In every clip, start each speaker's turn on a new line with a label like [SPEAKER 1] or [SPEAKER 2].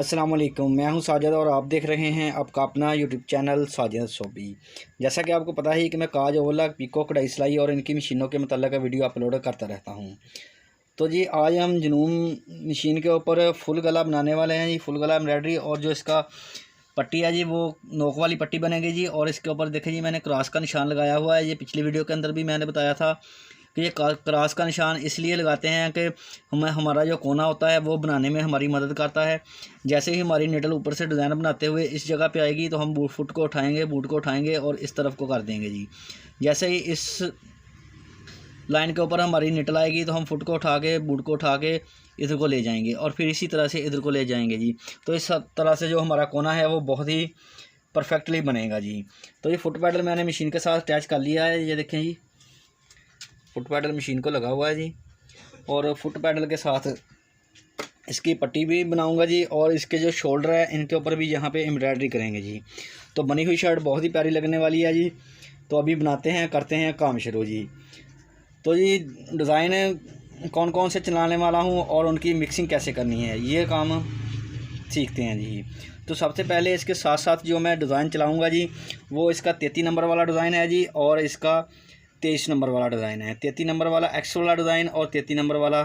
[SPEAKER 1] अस्सलाम वालेकुम, मैं हूं साजिद और आप देख रहे हैं आपका अपना यूट्यूब चैनल साजिद सोबी। जैसा कि आपको पता है कि मैं काज ओवला पिको कढ़ाई सिलाई और इनकी मशीनों के मतलब वीडियो अपलोड करता रहता हूं। तो जी आज हम जुनून मशीन के ऊपर फुल गला बनाने वाले हैं जी। फुल गला एम्ब्रॉयडरी और जो इसका पट्टी है जी वो नोक वाली पट्टी बनेगी जी। और इसके ऊपर देखें जी मैंने क्रॉस का निशान लगाया हुआ है। ये पिछली वीडियो के अंदर भी मैंने बताया था कि ये क्रॉस का निशान इसलिए लगाते हैं कि हमारा जो कोना होता है वो बनाने में हमारी मदद करता है। जैसे ही हमारी निडल ऊपर से डिज़ाइन बनाते हुए इस जगह पे आएगी तो हम फुट को उठाएंगे, बूट को उठाएंगे और इस तरफ को कर देंगे जी। जैसे ही इस लाइन के ऊपर हमारी निडल आएगी तो हम फुट को उठा के, बूट को उठा के इधर को ले जाएंगे और फिर इसी तरह से इधर को ले जाएंगे जी। तो इस तरह से जो हमारा कोना है वो बहुत ही परफेक्टली बनेगा जी। तो ये फुट पैडल मैंने मशीन के साथ अटैच कर लिया है। ये देखें जी, फुट पैडल मशीन को लगा हुआ है जी। और फुट पैडल के साथ इसकी पट्टी भी बनाऊंगा जी। और इसके जो शोल्डर है इनके ऊपर भी यहाँ पे एम्ब्रॉयडरी करेंगे जी। तो बनी हुई शर्ट बहुत ही प्यारी लगने वाली है जी। तो अभी बनाते हैं, करते हैं काम शुरू जी। तो जी डिज़ाइन कौन कौन से चलाने वाला हूँ और उनकी मिक्सिंग कैसे करनी है ये काम सीखते हैं जी। तो सबसे पहले इसके साथ साथ जो मैं डिज़ाइन चलाऊँगा जी वो इसका 33 नंबर वाला डिज़ाइन है जी। और इसका 23 नंबर वाला डिज़ाइन है। 33 नंबर वाला एक्स वाला डिज़ाइन और 33 नंबर वाला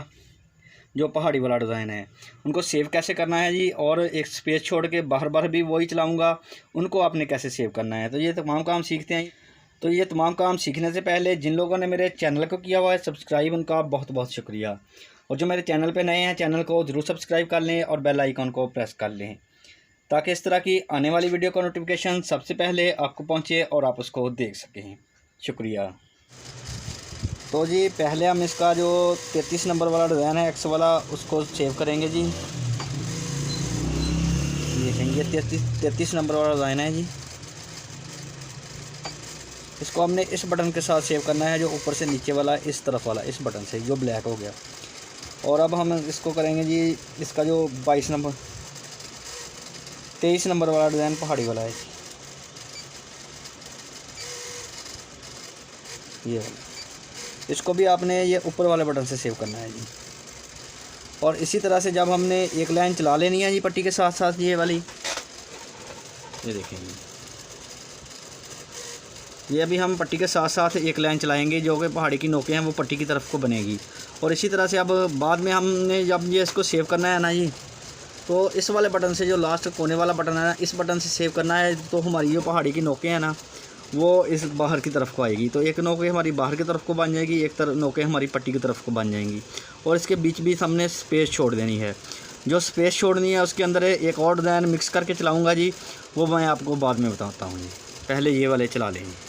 [SPEAKER 1] जो पहाड़ी वाला डिज़ाइन है उनको सेव कैसे करना है जी। और एक स्पेस छोड़ के बार बार भी वही चलाऊंगा, उनको आपने कैसे सेव करना है। तो ये तमाम काम सीखते हैं। तो ये तमाम काम सीखने से पहले जिन लोगों ने मेरे चैनल को किया हुआ है सब्सक्राइब, उनका बहुत बहुत शुक्रिया। और जो मेरे चैनल पर नए हैं चैनल को ज़रूर सब्सक्राइब कर लें और बेल आइकन को प्रेस कर लें ताकि इस तरह की आने वाली वीडियो का नोटिफिकेशन सबसे पहले आपको पहुँचे और आप उसको देख सकें। शुक्रिया। तो जी पहले हम इसका जो 33 नंबर वाला डिज़ाइन है एक्स वाला उसको सेव करेंगे जी। ये 33 नंबर वाला डिज़ाइन है जी। इसको हमने इस बटन के साथ सेव करना है जो ऊपर से नीचे वाला, इस तरफ वाला, इस बटन से जो ब्लैक हो गया। और अब हम इसको करेंगे जी इसका जो 23 नंबर वाला डिज़ाइन पहाड़ी वाला है ये वाला, इसको भी आपने ये ऊपर वाले बटन से सेव करना है जी। और इसी तरह से जब हमने एक लाइन चला लेनी है जी पट्टी के साथ साथ ये वाली, ये देखेंगे ये अभी हम पट्टी के साथ साथ एक लाइन चलाएंगे जो कि पहाड़ी की नोकें हैं वो पट्टी की तरफ को बनेगी। और इसी तरह से अब बाद में हमने जब ये इसको सेव करना है ना जी तो इस वाले बटन से जो लास्ट कोने वाला बटन है ना इस बटन से सेव करना है। तो हमारी जो पहाड़ी की नोकें हैं ना वो इस बाहर की तरफ को आएगी। तो एक नोके हमारी बाहर की तरफ को बन जाएगी, एक नोके हमारी पट्टी की तरफ को बन जाएंगी। और इसके बीच बीच हमने स्पेस छोड़ देनी है। जो स्पेस छोड़नी है उसके अंदर एक और डिज़ाइन मिक्स करके चलाऊंगा जी, वो मैं आपको बाद में बताता हूँ जी। पहले ये वाले चला लेंगे।